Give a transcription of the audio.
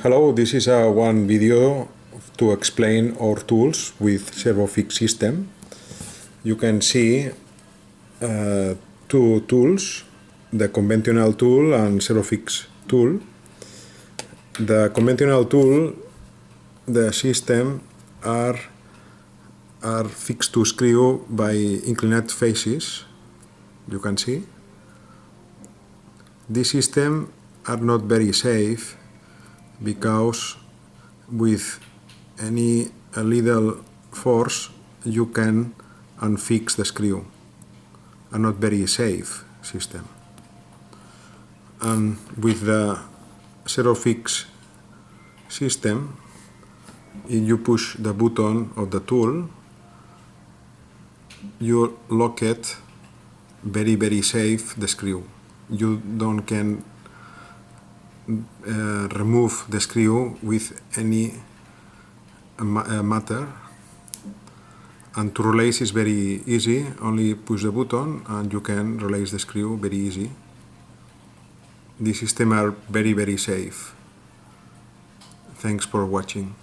Hello, this is one video to explain our tools with servofix system. You can see two tools, the conventional tool and servofix tool. The conventional tool, the system are fixed to screw by inclined faces, you can see. This system are not very safe because with any little force you can unfix the screw. A not very safe system. And with the servofix system, if you push the button of the tool, you lock it very safe the screw. You don't can remove the screw with any matter, and to release is very easy. Only push the button and you can release the screw very easy. These systems are very safe. Thanks for watching.